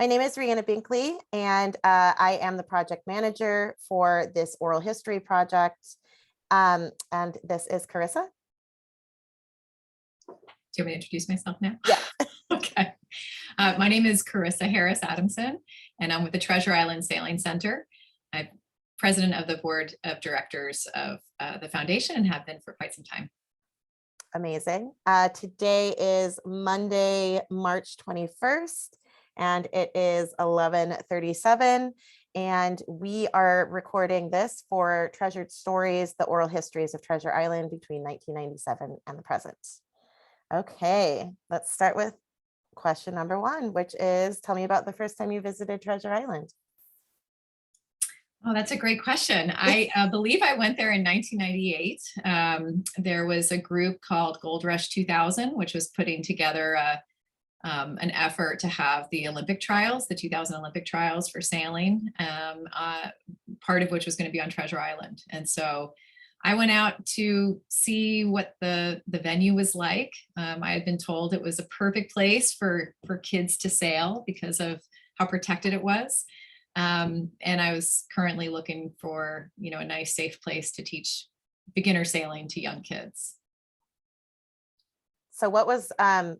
My name is Rihanna Binkley, and I am the project manager for this oral history project. And this is Carissa. Do you want me to introduce myself now? Yeah. Okay. My name is Carisa Harris Adamson, and I'm with the Treasure Island Sailing Center. I'm president of the board of directors of the foundation and have been for quite some time. Amazing. Today is Monday, March 21st, and it is 11:37. And we are recording this for Treasured Stories, the oral histories of Treasure Island between 1997 and the present. Okay, let's start with question number one, which is, tell me about the first time you visited Treasure Island. Oh, that's a great question. I believe I went there in 1998. There was a group called Gold Rush 2000, which was putting together an effort to have the Olympic trials, the 2000 Olympic trials for sailing, part of which was going to be on Treasure Island. And so I went out to see what the venue was like. I had been told it was a perfect place for kids to sail because of how protected it was. And I was currently looking for, a nice, safe place to teach beginner sailing to young kids. So what was the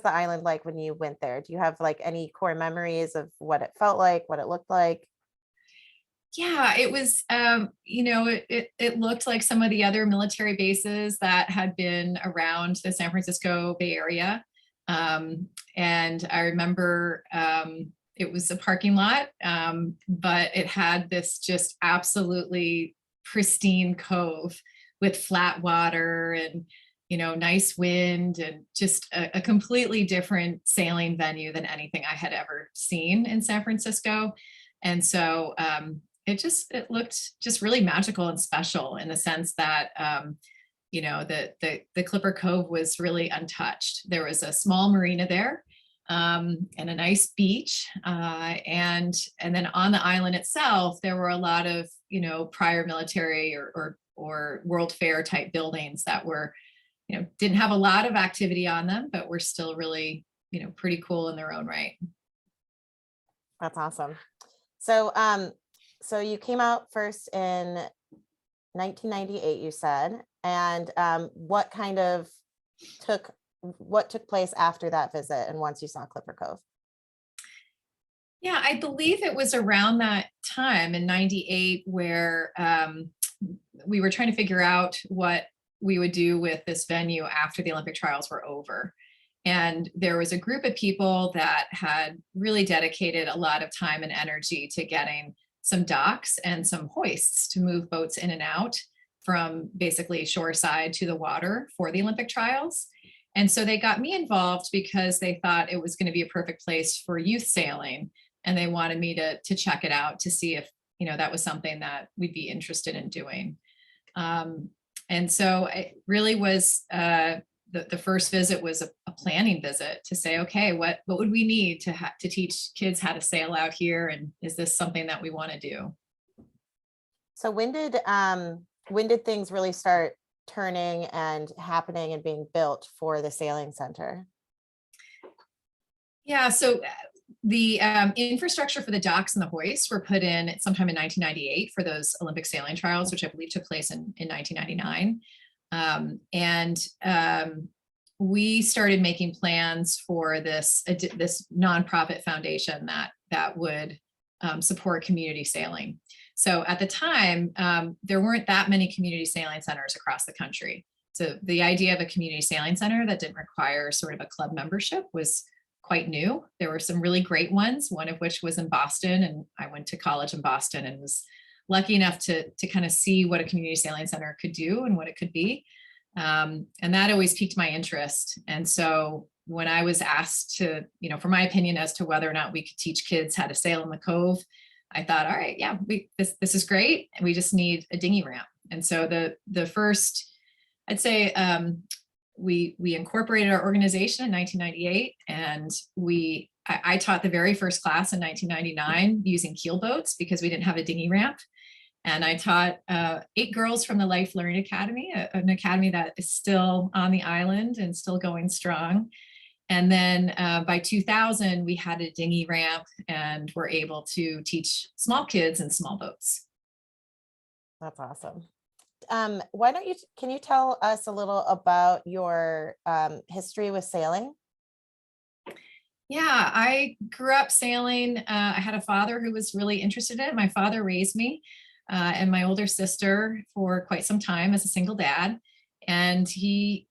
island like when you went there? Do you have like any core memories of what it felt like, what it looked like? Yeah, it was, it looked like some of the other military bases that had been around the San Francisco Bay Area. And I remember it was a parking lot, but it had this just absolutely pristine cove with flat water and, nice wind and just a completely different sailing venue than anything I had ever seen in San Francisco. And so it looked just really magical and special in the sense that, the Clipper Cove was really untouched. There was a small marina there and a nice beach. And then on the island itself, there were a lot of, prior military or World Fair type buildings that were, didn't have a lot of activity on them, but were still really, pretty cool in their own right. That's awesome. So you came out first in 1998, you said, and what took place after that visit and once you saw Clipper Cove? Yeah, I believe it was around that time in 98 where we were trying to figure out what we would do with this venue after the Olympic trials were over. And there was a group of people that had really dedicated a lot of time and energy to getting some docks and some hoists to move boats in and out from basically shoreside to the water for the Olympic trials. And so they got me involved because they thought it was going to be a perfect place for youth sailing. And they wanted me to check it out to see if, that was something that we'd be interested in doing. And so it really was, the first visit was a planning visit to say, okay, what would we need to teach kids how to sail out here? And is this something that we want to do? So when did things really start turning and happening and being built for the sailing center? Yeah, so the infrastructure for the docks and the hoists were put in sometime in 1998 for those Olympic sailing trials, which I believe took place in 1999. We started making plans for this nonprofit foundation that would support community sailing. So at the time, there weren't that many community sailing centers across the country. So the idea of a community sailing center that didn't require sort of a club membership was quite new. There were some really great ones, one of which was in Boston, and I went to college in Boston and was lucky enough to kind of see what a community sailing center could do and what it could be. And that always piqued my interest. And so when I was asked to, for my opinion as to whether or not we could teach kids how to sail in the Cove, I thought, all right, yeah, this is great. And we just need a dinghy ramp. And so the first, I'd say, we incorporated our organization in 1998, and I taught the very first class in 1999 using keel boats because we didn't have a dinghy ramp. And I taught 8 girls from the Life Learning Academy, an academy that is still on the island and still going strong. And then by 2000, we had a dinghy ramp and were able to teach small kids in small boats. That's awesome. Why don't you, can you tell us a little about your history with sailing? Yeah, I grew up sailing. I had a father who was really interested in it. My father raised me and my older sister for quite some time as a single dad. And he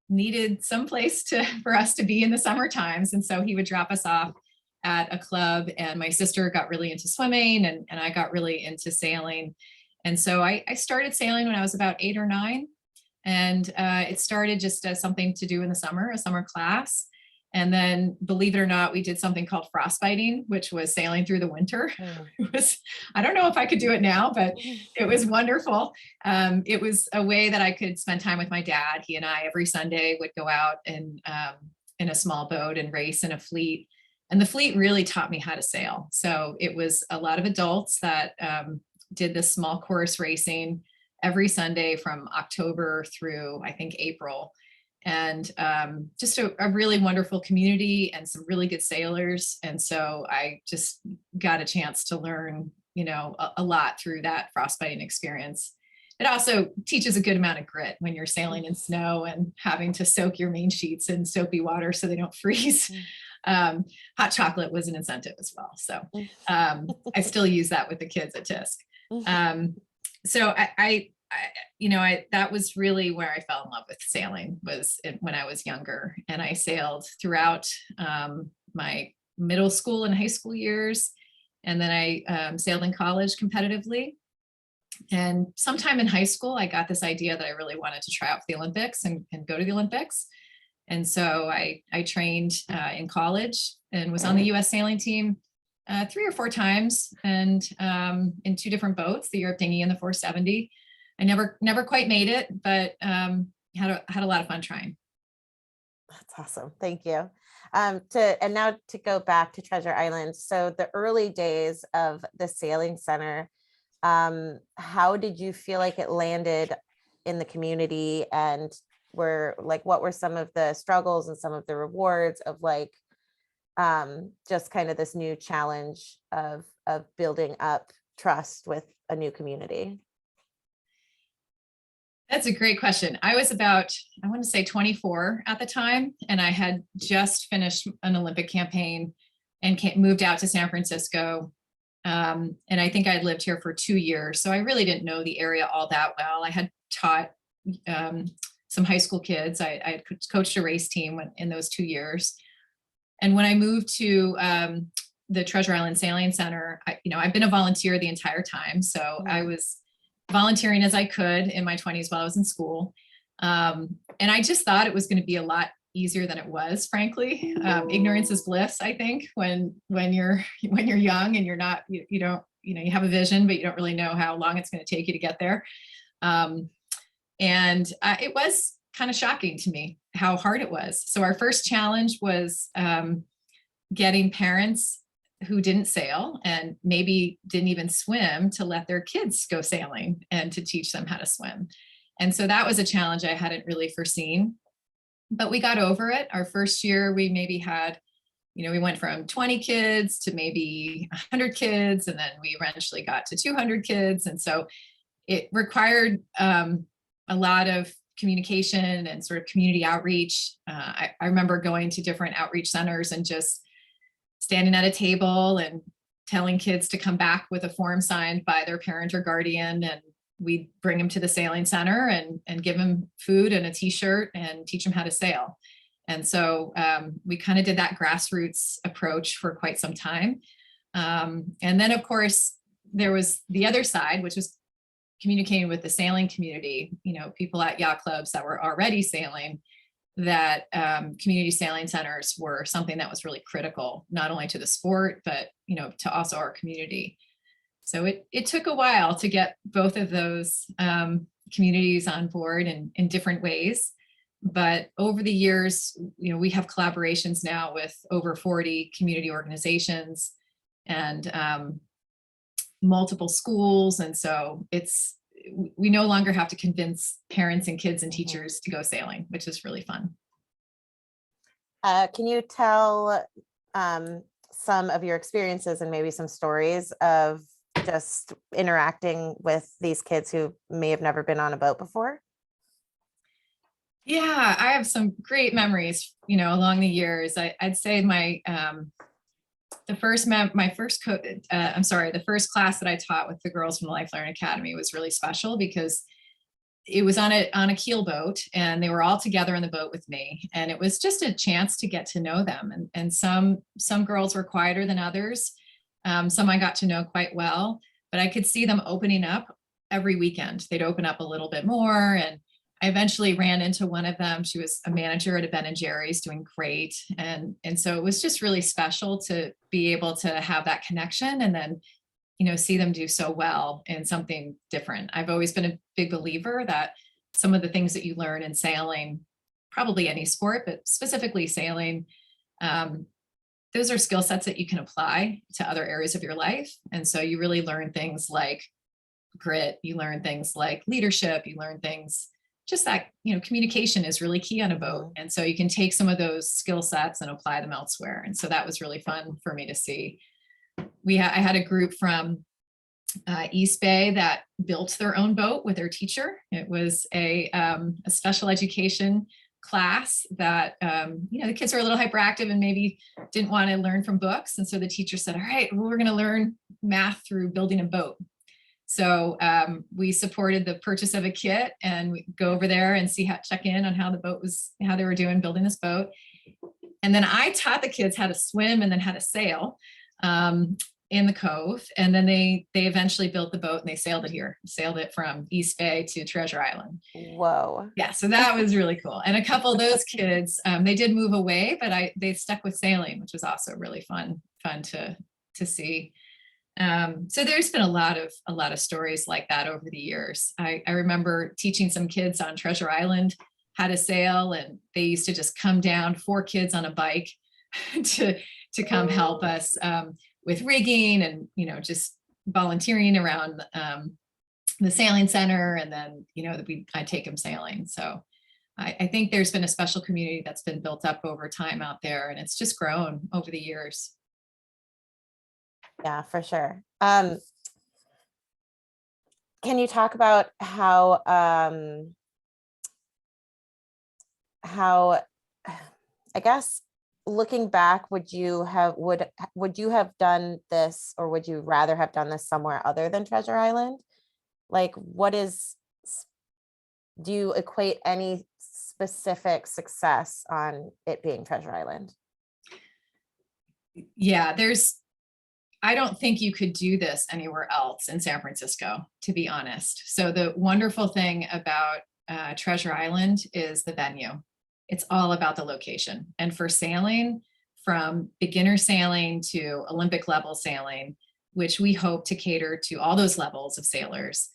needed some place for us to be in the summer times. And so he would drop us off at a club, and my sister got really into swimming, and I got really into sailing. And so I started sailing when I was about 8 or 9. And it started just as something to do in the summer, a summer class. And then, believe it or not, we did something called frostbiting, which was sailing through the winter. It was, I don't know if I could do it now, but it was wonderful. It was a way that I could spend time with my dad. He and I every Sunday would go out and in a small boat and race in a fleet. And the fleet really taught me how to sail. So it was a lot of adults that did this small course racing every Sunday from October through, I think, April. And just a really wonderful community and some really good sailors. And so I just got a chance to learn, a lot through that frostbiting experience. It also teaches a good amount of grit when you're sailing in snow and having to soak your main sheets in soapy water so they don't freeze. Hot chocolate was an incentive as well. So I still use that with the kids at TISC. So that was really where I fell in love with sailing, was when I was younger. And I sailed throughout my middle school and high school years. And then I sailed in college competitively. And sometime in high school, I got this idea that I really wanted to try out for the Olympics and go to the Olympics. And so I trained in college and was on the US sailing team 3 or 4 times, and in 2 different boats, the Europe dinghy and the 470. I never quite made it, but had a lot of fun trying. That's awesome. Thank you. And now to go back to Treasure Island. So the early days of the Sailing Center, how did you feel like it landed in the community, and what were some of the struggles and some of the rewards of just kind of this new challenge of building up trust with a new community? That's a great question. I was about, I want to say 24 at the time, and I had just finished an Olympic campaign and moved out to San Francisco. And I think I'd lived here for 2 years. So I really didn't know the area all that well. I had taught some high school kids. I had coached a race team in those 2 years. And when I moved to the Treasure Island Sailing Center, I've been a volunteer the entire time. So I was volunteering as I could in my 20s while I was in school. And I just thought it was going to be a lot easier than it was, frankly. Ignorance is bliss, I think, when you're young and you're not, you have a vision, but you don't really know how long it's going to take you to get there. And it was kind of shocking to me how hard it was. So our first challenge was getting parents who didn't sail and maybe didn't even swim to let their kids go sailing and to teach them how to swim. And so that was a challenge I hadn't really foreseen, but we got over it. Our first year, we maybe had, we went from 20 kids to maybe 100 kids, and then we eventually got to 200 kids. And so it required a lot of communication and sort of community outreach. I remember going to different outreach centers and just standing at a table and telling kids to come back with a form signed by their parent or guardian, and we'd bring them to the sailing center and give them food and a t-shirt and teach them how to sail. And so we kind of did that grassroots approach for quite some time. And then, of course, there was the other side, which was communicating with the sailing community, people at yacht clubs that were already sailing, that community sailing centers were something that was really critical, not only to the sport, but, to also our community. So it took a while to get both of those communities on board in different ways. But over the years, we have collaborations now with over 40 community organizations and multiple schools. And so we no longer have to convince parents and kids and teachers to go sailing, which is really fun. Can you tell some of your experiences and maybe some stories of just interacting with these kids who may have never been on a boat before? Yeah, I have some great memories, along the years. I'd say the first class that I taught with the girls from the Life Learning Academy was really special because it was on a keel boat, and they were all together on the boat with me, and it was just a chance to get to know them. And some girls were quieter than others. Some I got to know quite well, but I could see them opening up every weekend. They'd open up a little bit more, and I eventually ran into one of them. She was a manager at a Ben and Jerry's, doing great. And so it was just really special to be able to have that connection, and then, see them do so well in something different. I've always been a big believer that some of the things that you learn in sailing, probably any sport, but specifically sailing, those are skill sets that you can apply to other areas of your life. And so you really learn things like grit, you learn things like leadership, you learn things just that, communication is really key on a boat. And so you can take some of those skill sets and apply them elsewhere. And so that was really fun for me to see. I had a group from East Bay that built their own boat with their teacher. It was a special education class that, the kids were a little hyperactive and maybe didn't want to learn from books. And so the teacher said, all right, well, we're going to learn math through building a boat. So we supported the purchase of a kit, and we go over there and check in on how they were doing building this boat. And then I taught the kids how to swim and then how to sail in the cove. And then they eventually built the boat, and they sailed it from East Bay to Treasure Island. Whoa. Yeah, so that was really cool. And a couple of those kids, they did move away, but they stuck with sailing, which was also really fun to see. So there's been a lot of stories like that over the years. I remember teaching some kids on Treasure Island how to sail, and they used to just come down, 4 kids on a bike to come help us with rigging and, just volunteering around the sailing center. And then, I take them sailing. So I think there's been a special community that's been built up over time out there, and it's just grown over the years. Yeah, for sure. Can you talk about how I guess looking back, would you have done this, or would you rather have done this somewhere other than Treasure Island? Like, do you equate any specific success on it being Treasure Island? Yeah, I don't think you could do this anywhere else in San Francisco, to be honest. So the wonderful thing about Treasure Island is the venue. It's all about the location. And for sailing, from beginner sailing to Olympic level sailing, which we hope to cater to all those levels of sailors,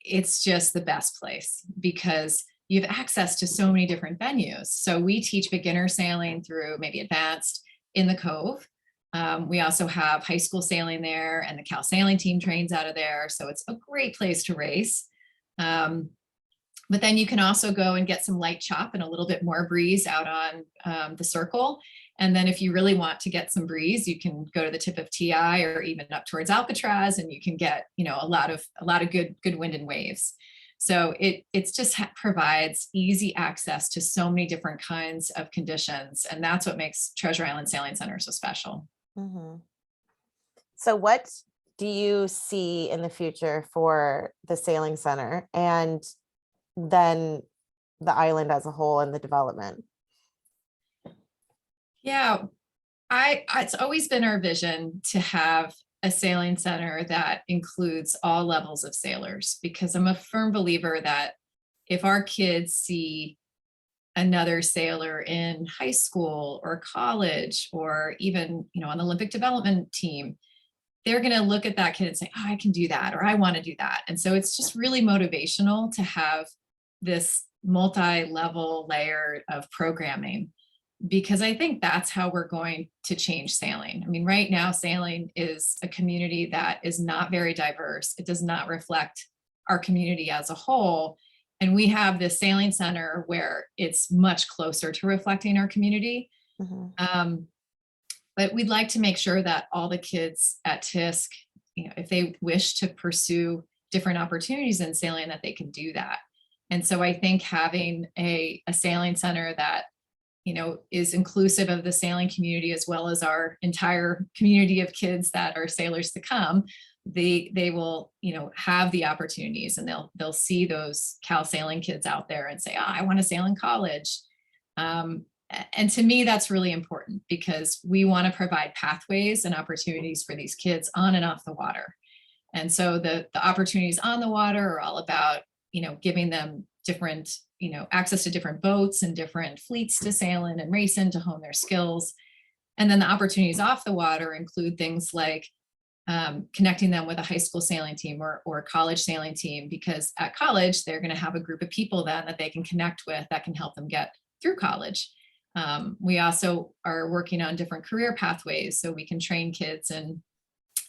it's just the best place because you have access to so many different venues. So we teach beginner sailing through maybe advanced in the Cove. We also have high school sailing there, and the Cal sailing team trains out of there. So it's a great place to race. But then you can also go and get some light chop and a little bit more breeze out on the Circle. And then if you really want to get some breeze, you can go to the tip of TI or even up towards Alcatraz, and you can get, a lot of good wind and waves. So it's just provides easy access to so many different kinds of conditions. And that's what makes Treasure Island Sailing Center so special. Mm-hmm. So what do you see in the future for the sailing center and then the island as a whole and the development? Yeah, it's always been our vision to have a sailing center that includes all levels of sailors, because I'm a firm believer that if our kids see another sailor in high school or college, or even, on the Olympic development team, they're going to look at that kid and say, oh, I can do that, or I want to do that. And so it's just really motivational to have this multi-level layer of programming, because I think that's how we're going to change sailing. I mean, right now, sailing is a community that is not very diverse. It does not reflect our community as a whole. And we have this sailing center where it's much closer to reflecting our community. But we'd like to make sure that all the kids at TISC, if they wish to pursue different opportunities in sailing, that they can do that. And so I think having a sailing center that, is inclusive of the sailing community, as well as our entire community of kids that are sailors to come, they will, have the opportunities, and they'll see those Cal sailing kids out there and say, I want to sail in college. And to me, that's really important, because we want to provide pathways and opportunities for these kids on and off the water. And so the opportunities on the water are all about, giving them different, access to different boats and different fleets to sail in and race in to hone their skills. And then the opportunities off the water include things like connecting them with a high school sailing team or a college sailing team, because at college, they're going to have a group of people then that they can connect with that can help them get through college. We also are working on different career pathways, so we can train kids in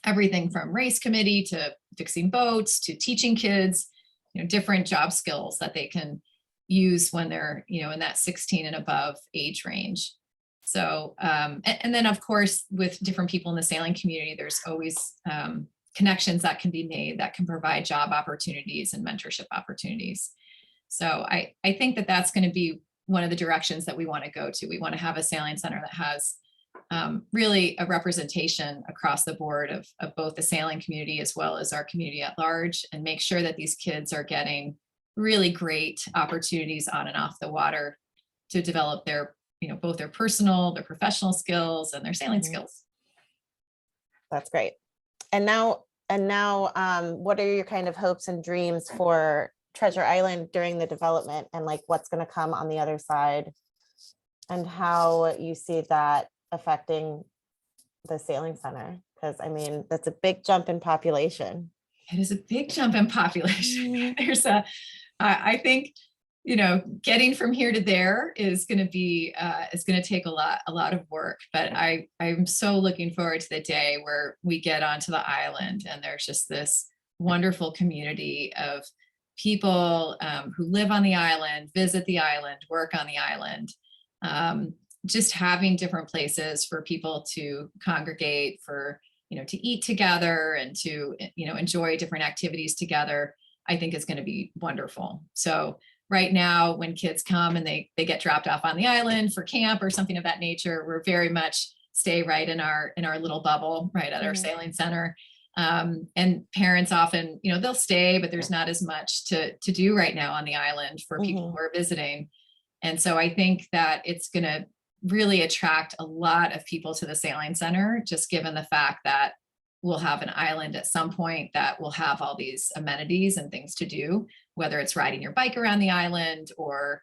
everything from race committee to fixing boats to teaching kids, different job skills that they can use when they're, in that 16 and above age range. So, and then of course, with different people in the sailing community, there's always connections that can be made that can provide job opportunities and mentorship opportunities. So I think that that's going to be one of the directions that we want to go to. We want to have a sailing center that has really a representation across the board of both the sailing community as well as our community at large, and make sure that these kids are getting really great opportunities on and off the water to develop their, both their personal, their professional skills and their sailing skills. That's great. And now, what are your kind of hopes and dreams for Treasure Island during the development, and like what's going to come on the other side, and how you see that affecting the sailing center? Because I mean, that's a big jump in population. It is a big jump in population. I think, getting from here to there is going to be, is going to take a lot of work, but I'm so looking forward to the day where we get onto the island and there's just this wonderful community of people who live on the island, visit the island, work on the island, just having different places for people to congregate, for, to eat together and to, enjoy different activities together, I think is going to be wonderful. So right now, when kids come and they get dropped off on the island for camp or something of that nature, we're very much stay right in our little bubble, right at our sailing center. And parents often, they'll stay, but there's not as much to do right now on the island for people who are visiting. And so I think that it's going to really attract a lot of people to the sailing center, just given the fact that we'll have an island at some point that will have all these amenities and things to do, whether it's riding your bike around the island or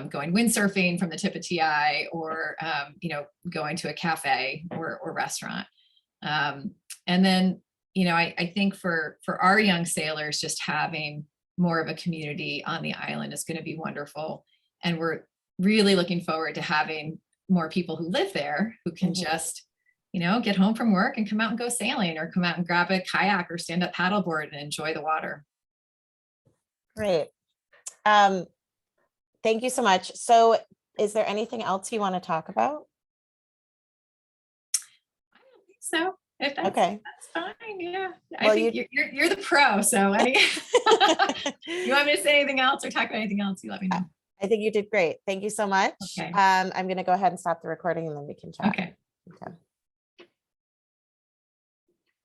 going windsurfing from the tip of TI, or going to a cafe or restaurant. And then, I think for our young sailors, just having more of a community on the island is going to be wonderful. And we're really looking forward to having more people who live there who can just, get home from work and come out and go sailing, or come out and grab a kayak or stand up paddleboard and enjoy the water. Great. Thank you so much. So is there anything else you want to talk about? I don't think so. If that's, okay, that's fine. Yeah. Well, I think you're the pro. So you want me to say anything else or talk about anything else, you let me know. I think you did great. Thank you so much. Okay. I'm going to go ahead and stop the recording and then we can chat. Okay. Okay.